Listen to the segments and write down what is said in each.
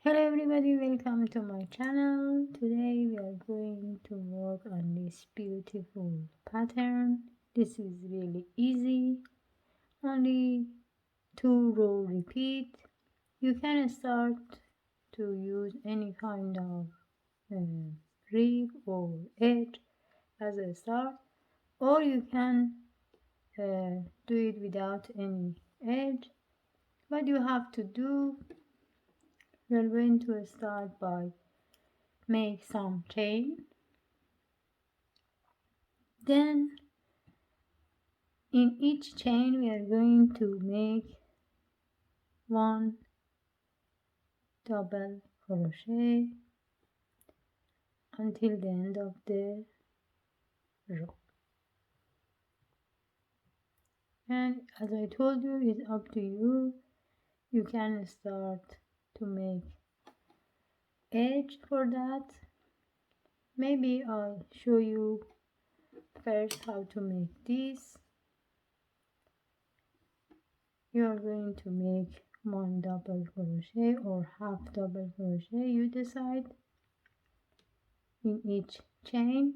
Hello everybody, welcome to my channel. Today we are going to work on this beautiful pattern. This is really easy, only 2 row repeat. You can start to use any kind of rib or edge as a start, or you can do it without any edge. What you have to do, we are going to start by make some chain. Then in each chain we are going to make 1 double crochet until the end of the row. And as I told you, it's up to you. You can start to make edge for that. Maybe I'll show you first how to make this. You are going to make 1 double crochet or half double crochet, you decide, in each chain.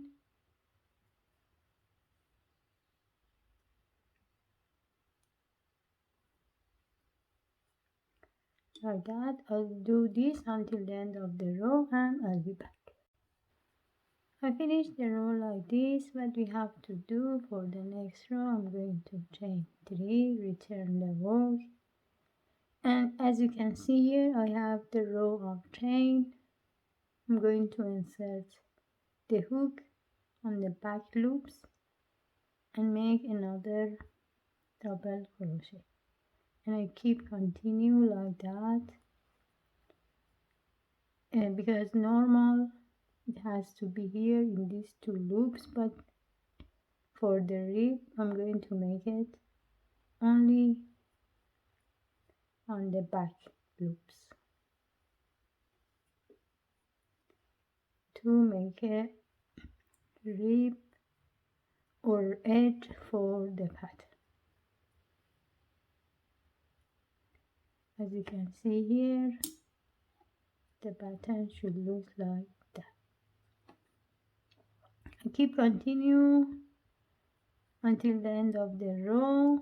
Like that. I'll do this until the end of the row and I'll be back. I finished the row like this. What we have to do for the next row, I'm going to chain 3, return the work, and as you can see here, I have the row of chain. I'm going to insert the hook on the back loops and make another double crochet, and I keep continue like that. Because normal it has to be here in these 2 loops, but for the rib I'm going to make it only on the back loops to make a rib or edge for the pattern. As you can see here, the pattern should look like that. I keep continue until the end of the row,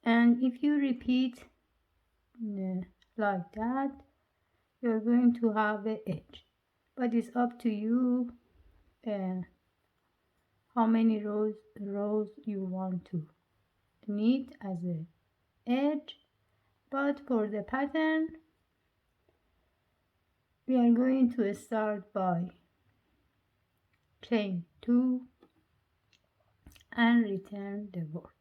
and if you repeat like that, you're going to have an edge, but it's up to you how many rows you want to knit as a edge. But for the pattern, we are going to start by chain 2 and return the work.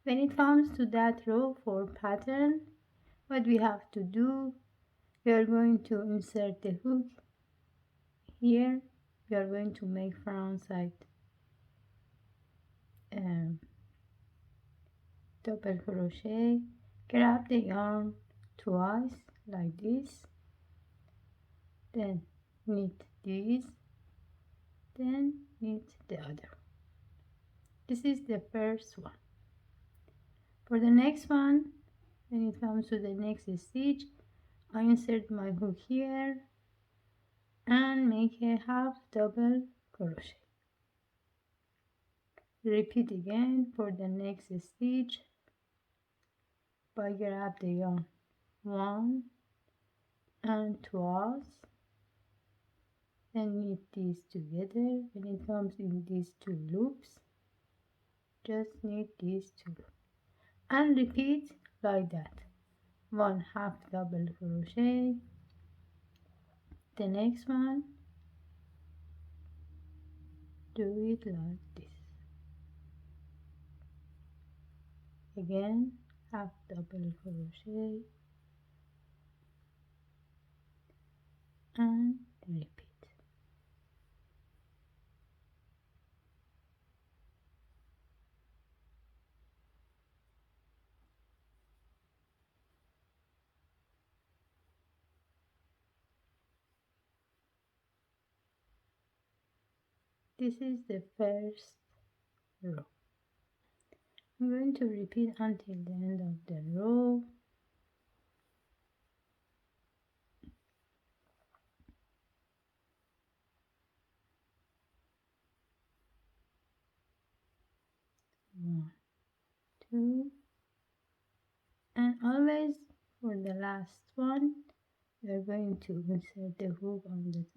When it comes to that row for pattern, what we have to do, we are going to insert the hook here. We are going to make front side double crochet, grab the yarn twice like this, then knit this, then knit the other. This is the first one. For the next one, when it comes to the next stitch, I insert my hook here and make a half double crochet. Repeat again for the next stitch by grab the yarn 1 and twice, and knit these together. When it comes in these 2 loops, just knit these 2 and repeat like that. 1 half double crochet, the next one, do it like this. Again, half double crochet and repeat. This is the first row. I'm going to repeat until the end of the row. 2, and always for the last one we are going to insert the hook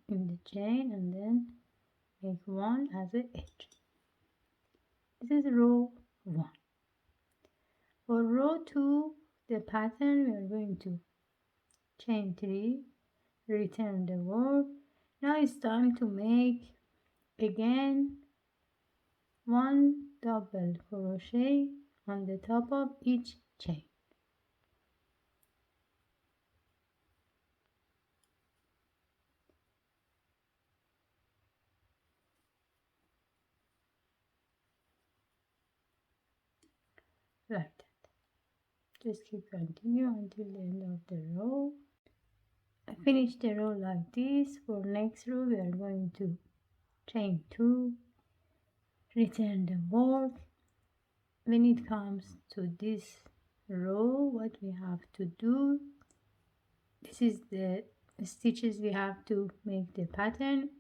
in the chain and then make one as an edge. This is row 1. For row 2, the pattern, we are going to chain 3, return the work. Now it's time to make again 1 double crochet on the top of each chain. Like that. Just keep continue until the end of the row. I finished the row like this. For next row we are going to chain 2, return the work. When it comes to this row, what we have to do, this is the stitches we have to make the pattern.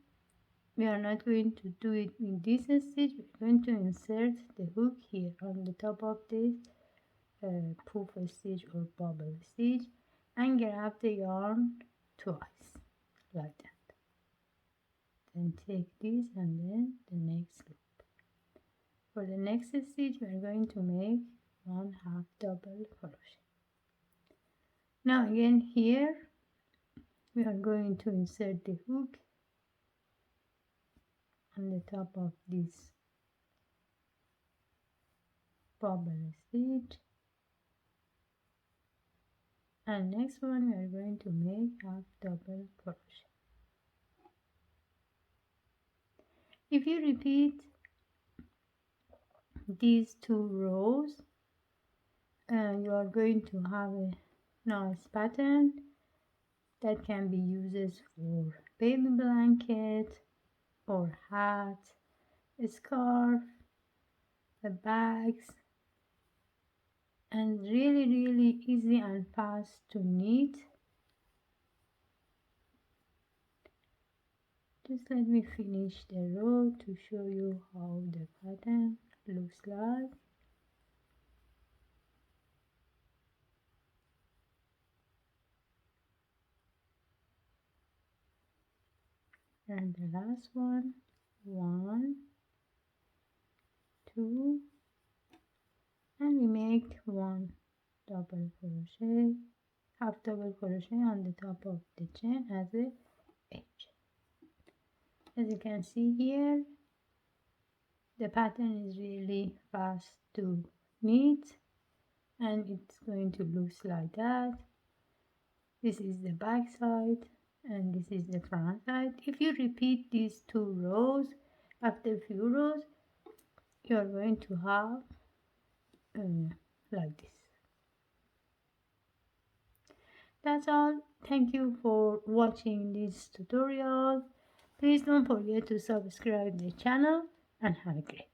We are not going to do it in this stitch. We're going to insert the hook here on the top of this poof stitch or bubble stitch and grab the yarn twice like that. Then take this and then the next loop. For the next stitch we are going to make 1/2 double crochet. Now again here we are going to insert the hook on the top of this bubble stitch, and next one we are going to make 1/2 double crochet. If you repeat these 2 rows, you are going to have a nice pattern that can be used for baby blanket or hat, a scarf, a bags, and really easy and fast to knit. Just let me finish the row to show you how the pattern looks like. And the last one, 1, 2, and we make 1 double crochet, 1/2 double crochet on the top of the chain as a edge. As you can see here, the pattern is really fast to knit and it's going to look like that. This is the back side and this is the front side. If you repeat these 2 rows, after a few rows you are going to have like this. That's all. Thank you for watching this tutorial. Please don't forget to subscribe the channel and have a great day.